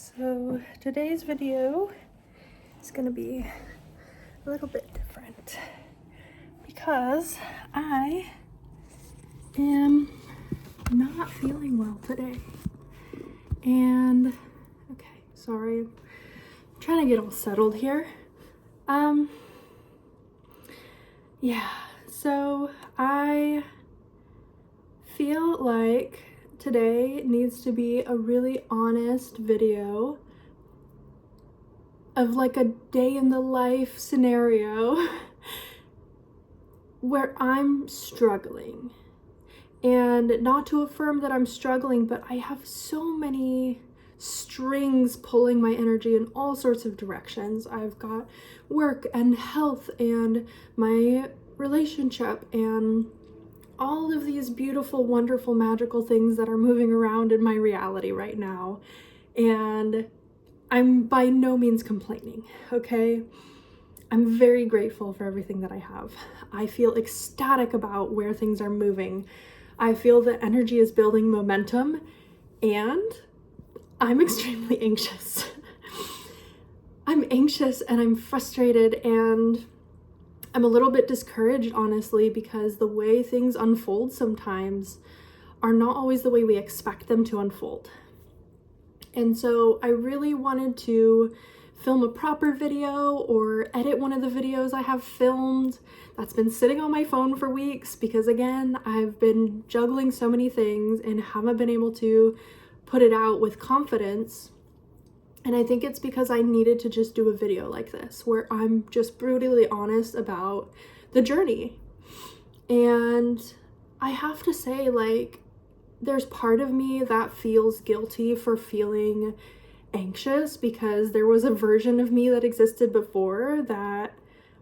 So today's video is going to be a little bit different because I am not feeling well today. And okay, sorry, I'm trying to get all settled here. Yeah, so I feel like today needs to be a really honest video of like a day in the life scenario where I'm struggling. And not to affirm that I'm struggling, but I have so many strings pulling my energy in all sorts of directions. I've got work and health and my relationship and all of these beautiful, wonderful, magical things that are moving around in my reality right now. And I'm by no means complaining, okay? I'm very grateful for everything that I have. I feel ecstatic about where things are moving. I feel that energy is building momentum, and I'm extremely anxious. I'm anxious and I'm frustrated and I'm a little bit discouraged, honestly, because the way things unfold sometimes are not always the way we expect them to unfold. And so I really wanted to film a proper video or edit one of the videos I have filmed that's been sitting on my phone for weeks because, again, I've been juggling so many things and haven't been able to put it out with confidence. And I think it's because I needed to just do a video like this where I'm just brutally honest about the journey. And I have to say, like, there's part of me that feels guilty for feeling anxious because there was a version of me that existed before that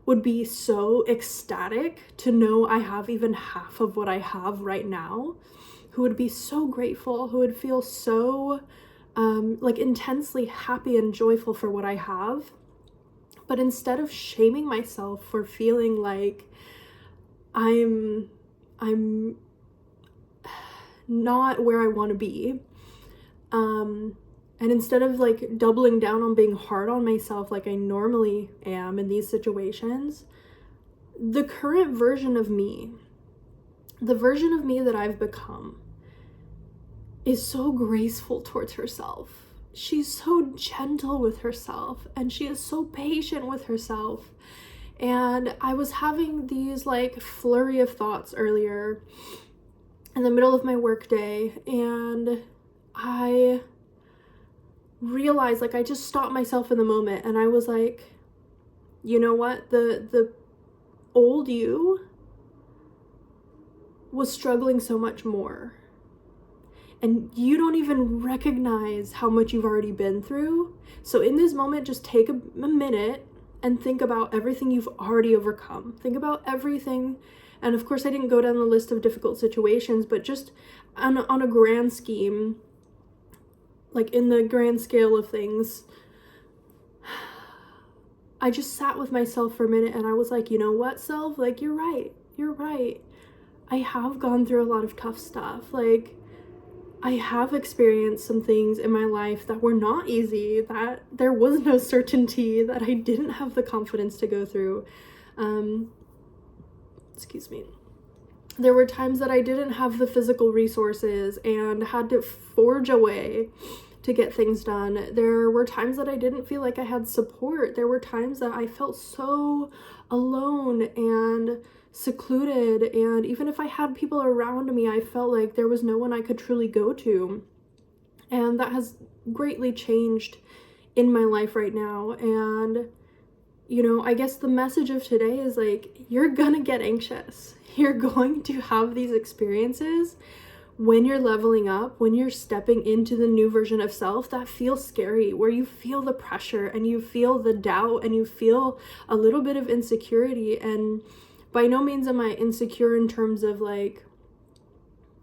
would be so ecstatic to know I have even half of what I have right now, who would be so grateful, who would feel so like intensely happy and joyful for what I have. But instead of shaming myself for feeling like I'm not where I want to be, and instead of like doubling down on being hard on myself like I normally am in these situations, the current version of me, the version of me that I've become, is so graceful towards herself. She's so gentle with herself and she is so patient with herself. And I was having these like flurry of thoughts earlier in the middle of my workday, and I realized, like, I just stopped myself in the moment and I was like, you know what? The old you was struggling so much more. And you don't even recognize how much you've already been through. So in this moment, just take a minute and think about everything you've already overcome. Think about everything. And of course, I didn't go down the list of difficult situations, but just on a grand scheme, like in the grand scale of things, I just sat with myself for a minute and I was like, you know what, self? Like, you're right. I have gone through a lot of tough stuff. Like, I have experienced some things in my life that were not easy, that there was no certainty, that I didn't have the confidence to go through. Excuse me. There were times that I didn't have the physical resources and had to forge a way to get things done. There were times that I didn't feel like I had support. There were times that I felt so alone and secluded, and even if I had people around me, I felt like there was no one I could truly go to. And that has greatly changed in my life right now. And you know, I guess the message of today is like, you're gonna get anxious. You're going to have these experiences when you're leveling up, when you're stepping into the new version of self that feels scary, where you feel the pressure and you feel the doubt and you feel a little bit of insecurity. And by no means am I insecure in terms of like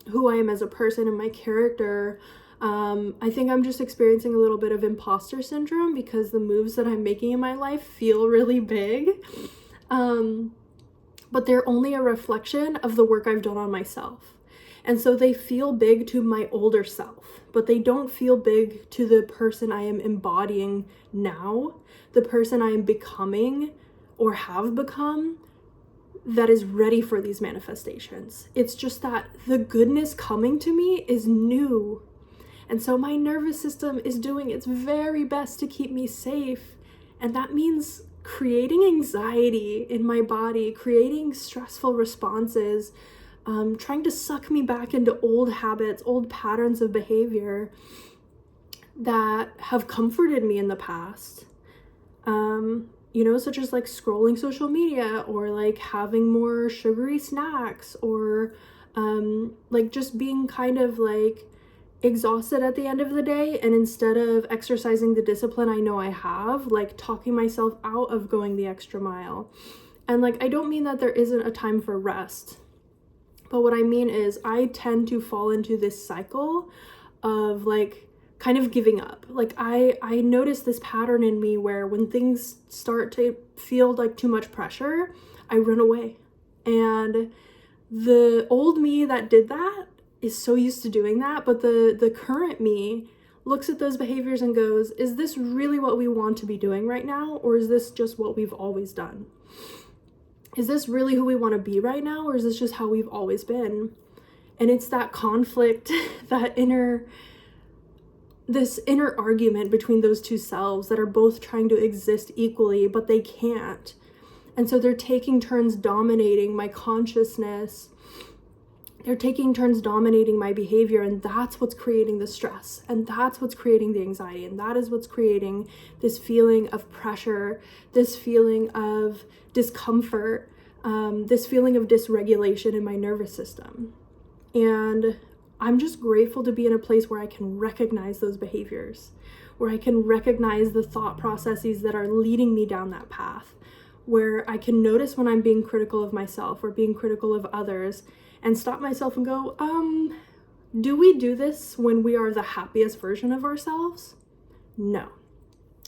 who I am as a person and my character. I think I'm just experiencing a little bit of imposter syndrome because the moves that I'm making in my life feel really big. But they're only a reflection of the work I've done on myself. And so they feel big to my older self but they don't feel big to the person I am embodying now, the person I am becoming or have become that is ready for these manifestations. It's just that the goodness coming to me is new. And so my nervous system is doing its very best to keep me safe. And that means creating anxiety in my body, creating stressful responses, trying to suck me back into old habits, old patterns of behavior that have comforted me in the past. Such as like scrolling social media, or like having more sugary snacks, or like just being kind of like exhausted at the end of the day, and instead of exercising the discipline I know I have, like talking myself out of going the extra mile. And like, I don't mean that there isn't a time for rest, but what I mean is I tend to fall into this cycle of like kind of giving up. Like I notice this pattern in me where when things start to feel like too much pressure, I run away. And the old me that did that is so used to doing that, but the current me looks at those behaviors and goes, is this really what we want to be doing right now? Or is this just what we've always done? Is this really who we want to be right now? Or is this just how we've always been? And it's that conflict, this inner argument between those two selves that are both trying to exist equally, but they can't. And so they're taking turns dominating my consciousness. They're taking turns dominating my behavior, and that's what's creating the stress, and that's what's creating the anxiety, and that is what's creating this feeling of pressure, this feeling of discomfort, this feeling of dysregulation in my nervous system. And I'm just grateful to be in a place where I can recognize those behaviors, where I can recognize the thought processes that are leading me down that path, where I can notice when I'm being critical of myself or being critical of others, and stop myself and go, do we do this when we are the happiest version of ourselves? No.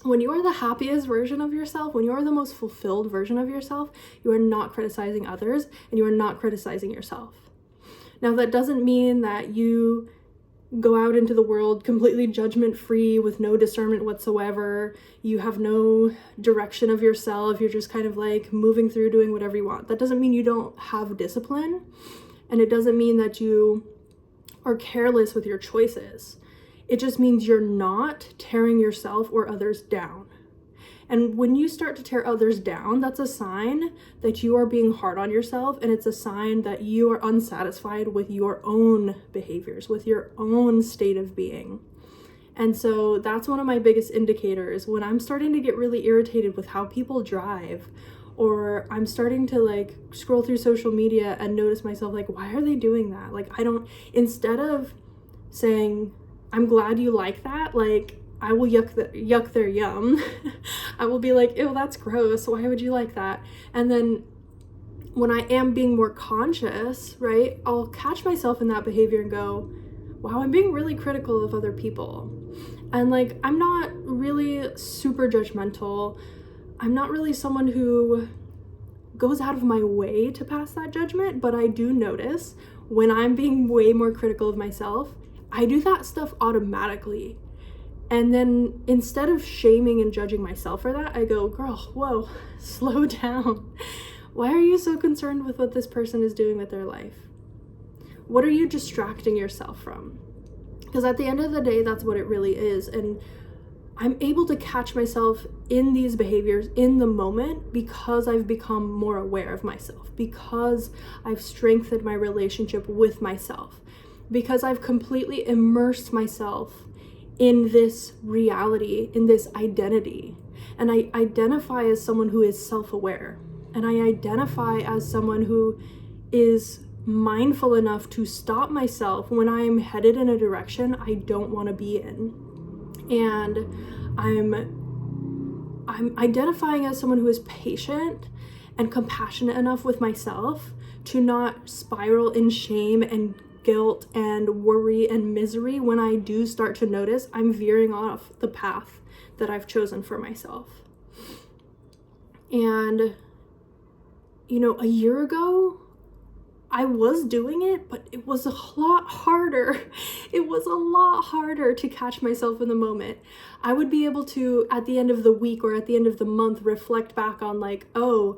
When you are the happiest version of yourself, when you are the most fulfilled version of yourself, you are not criticizing others, and you are not criticizing yourself. Now, that doesn't mean that you go out into the world completely judgment-free with no discernment whatsoever. You have no direction of yourself. You're just kind of like moving through doing whatever you want. That doesn't mean you don't have discipline. And it doesn't mean that you are careless with your choices. It just means you're not tearing yourself or others down. And when you start to tear others down, that's a sign that you are being hard on yourself, and it's a sign that you are unsatisfied with your own behaviors, with your own state of being. And so that's one of my biggest indicators. When I'm starting to get really irritated with how people drive, or I'm starting to like scroll through social media and notice myself like, why are they doing that? Like, instead of saying, I'm glad you like that, like, I will yuck their yum. I will be like, ew, that's gross. Why would you like that? And then when I am being more conscious, right, I'll catch myself in that behavior and go, wow, I'm being really critical of other people. And like, I'm not really super judgmental. I'm not really someone who goes out of my way to pass that judgment, but I do notice when I'm being way more critical of myself, I do that stuff automatically. And then instead of shaming and judging myself for that, I go, girl, whoa, slow down. Why are you so concerned with what this person is doing with their life? What are you distracting yourself from? Because at the end of the day, that's what it really is. And I'm able to catch myself in these behaviors in the moment because I've become more aware of myself, because I've strengthened my relationship with myself, because I've completely immersed myself in this reality, in this identity. And I identify as someone who is self-aware. And I identify as someone who is mindful enough to stop myself when I'm headed in a direction I don't want to be in. And I'm identifying as someone who is patient and compassionate enough with myself to not spiral in shame and guilt and worry and misery when I do start to notice I'm veering off the path that I've chosen for myself. And, a year ago, I was doing it, but it was a lot harder. It was a lot harder to catch myself in the moment. I would be able to, at the end of the week or at the end of the month, reflect back on like, oh,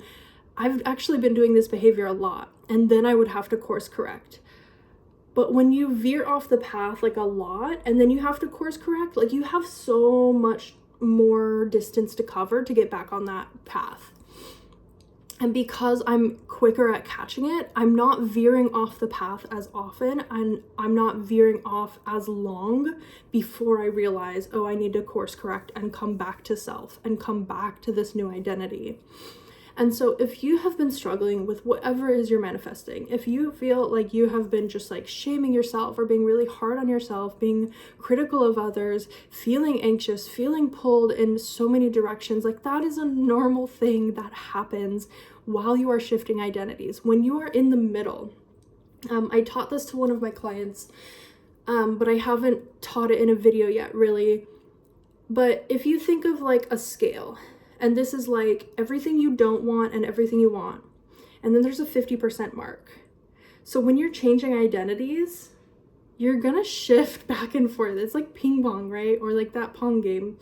I've actually been doing this behavior a lot. And then I would have to course correct. But when you veer off the path like a lot and then you have to course correct, like you have so much more distance to cover to get back on that path. And because I'm quicker at catching it, I'm not veering off the path as often, and I'm not veering off as long before I realize, oh, I need to course correct and come back to self and come back to this new identity. And so if you have been struggling with whatever it is you're manifesting, if you feel like you have been just like shaming yourself or being really hard on yourself, being critical of others, feeling anxious, feeling pulled in so many directions, like that is a normal thing that happens while you are shifting identities. When you are in the middle, I taught this to one of my clients, but I haven't taught it in a video yet really. But if you think of like a scale, and this is like everything you don't want and everything you want. And then there's a 50% mark. So when you're changing identities, you're gonna shift back and forth. It's like ping pong, right? Or like that pong game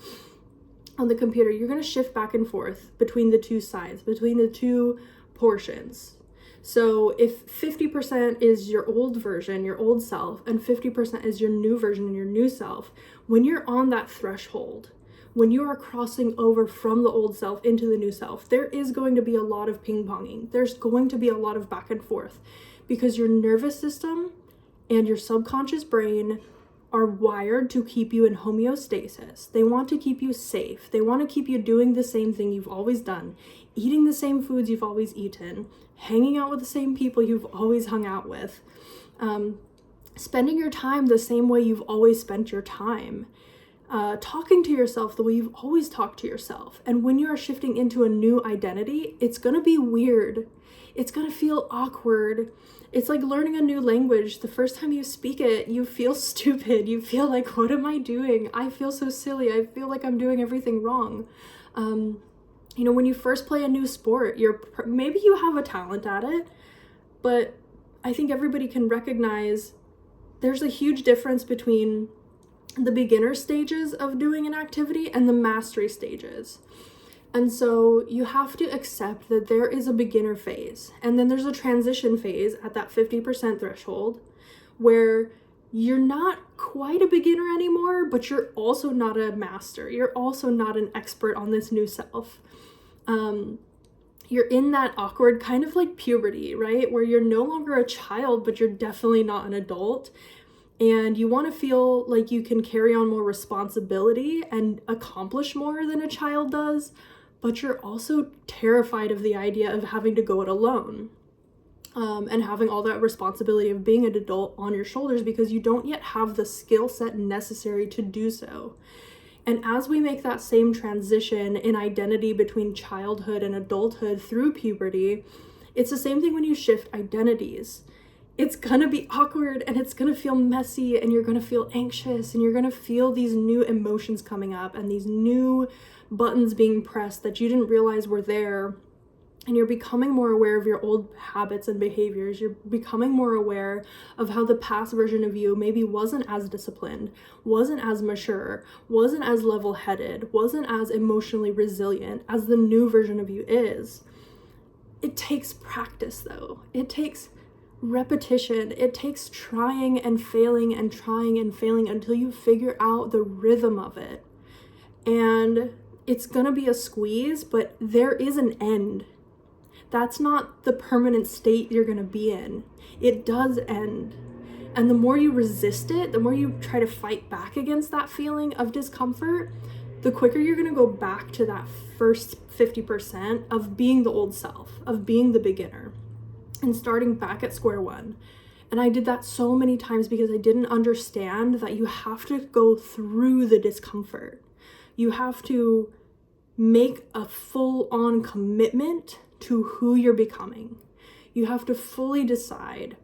on the computer. You're gonna shift back and forth between the two sides, between the two portions. So if 50% is your old version, your old self, and 50% is your new version and your new self, when you're on that threshold, when you are crossing over from the old self into the new self, there is going to be a lot of ping-ponging. There's going to be a lot of back and forth because your nervous system and your subconscious brain are wired to keep you in homeostasis. They want to keep you safe. They want to keep you doing the same thing you've always done, eating the same foods you've always eaten, hanging out with the same people you've always hung out with, spending your time the same way you've always spent your time. Talking to yourself the way you've always talked to yourself. And when you are shifting into a new identity, it's going to be weird. It's going to feel awkward. It's like learning a new language. The first time you speak it, you feel stupid. You feel like, what am I doing? I feel so silly. I feel like I'm doing everything wrong. When you first play a new sport, maybe you have a talent at it, but I think everybody can recognize there's a huge difference between the beginner stages of doing an activity and the mastery stages. And so you have to accept that there is a beginner phase, and then there's a transition phase at that 50% threshold where you're not quite a beginner anymore, but you're also not a master. You're also not an expert on this new self. You're in that awkward kind of like puberty, right? Where you're no longer a child, but you're definitely not an adult. And you want to feel like you can carry on more responsibility and accomplish more than a child does, but you're also terrified of the idea of having to go it alone, and having all that responsibility of being an adult on your shoulders because you don't yet have the skill set necessary to do so. And as we make that same transition in identity between childhood and adulthood through puberty, it's the same thing when you shift identities. It's gonna be awkward and it's gonna feel messy and you're gonna feel anxious and you're gonna feel these new emotions coming up and these new buttons being pressed that you didn't realize were there. And you're becoming more aware of your old habits and behaviors. You're becoming more aware of how the past version of you maybe wasn't as disciplined, wasn't as mature, wasn't as level-headed, wasn't as emotionally resilient as the new version of you is. It takes practice though. It takes repetition. It takes trying and failing and trying and failing until you figure out the rhythm of it. And it's gonna be a squeeze, but there is an end. That's not the permanent state you're gonna be in. It does end. And the more you resist it, the more you try to fight back against that feeling of discomfort, the quicker you're gonna go back to that first 50% of being the old self, of being the beginner, and starting back at square one. And I did that so many times because I didn't understand that you have to go through the discomfort. You have to make a full-on commitment to who you're becoming. You have to fully decide,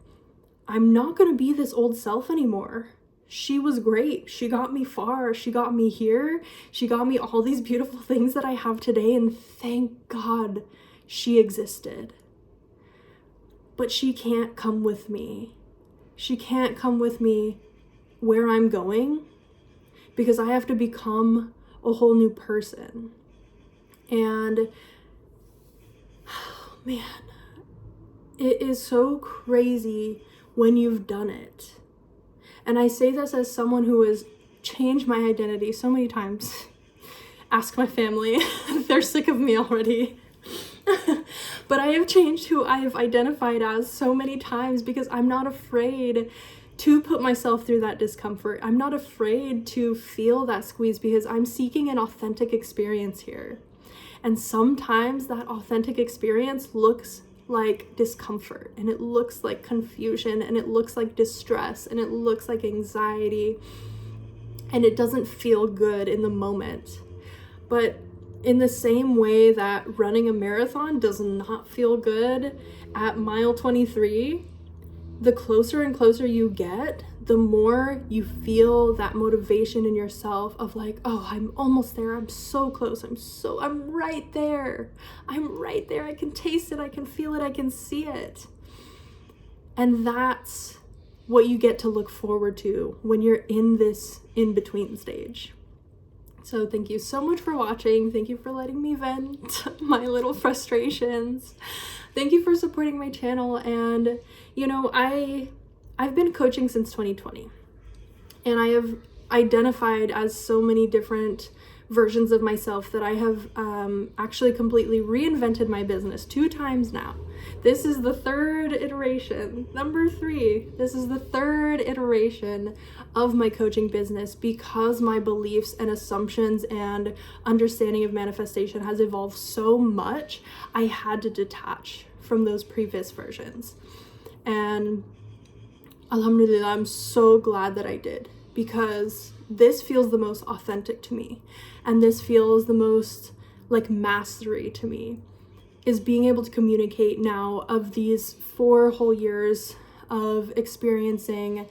I'm not going to be this old self anymore. She was great. She got me far. She got me here. She got me all these beautiful things that I have today, and thank God she existed. but she can't come with me. She can't come with me where I'm going because I have to become a whole new person. And oh man, it is so crazy when you've done it. And I say this as someone who has changed my identity so many times. Ask my family. They're sick of me already. But I have changed who I have identified as so many times because I'm not afraid to put myself through that discomfort. I'm not afraid to feel that squeeze because I'm seeking an authentic experience here. And sometimes that authentic experience looks like discomfort, and it looks like confusion, and it looks like distress, and it looks like anxiety, and it doesn't feel good in the moment. But in the same way that running a marathon does not feel good at mile 23, the closer and closer you get, the more you feel that motivation in yourself of like, oh, I'm almost there. I'm so close. I'm right there. I'm right there. I can taste it. I can feel it. I can see it. And that's what you get to look forward to when you're in this in-between stage. So thank you so much for watching. Thank you for letting me vent my little frustrations. Thank you for supporting my channel. And you know, I've been coaching since 2020, and I have identified as so many different versions of myself that I have actually completely reinvented my business 2 times now. This is the 3rd iteration, number 3. This is the 3rd iteration of my coaching business because my beliefs and assumptions and understanding of manifestation has evolved so much. I had to detach from those previous versions. And alhamdulillah, I'm so glad that I did, because this feels the most authentic to me, and this feels the most like mastery to me, is being able to communicate now of these 4 whole years of experiencing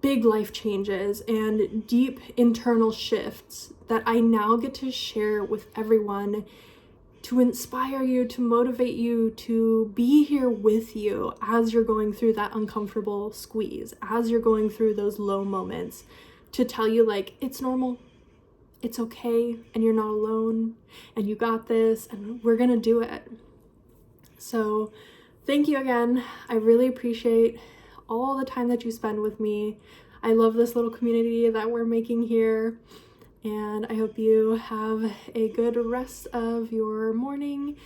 big life changes and deep internal shifts that I now get to share with everyone, to inspire you, to motivate you, to be here with you as you're going through that uncomfortable squeeze, as you're going through those low moments, to tell you like, it's normal, it's okay, and you're not alone, and you got this, and we're gonna do it. So thank you again. I really appreciate all the time that you spend with me. I love this little community that we're making here. And I hope you have a good rest of your morning,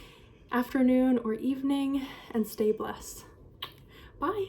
afternoon, or evening, and stay blessed. Bye.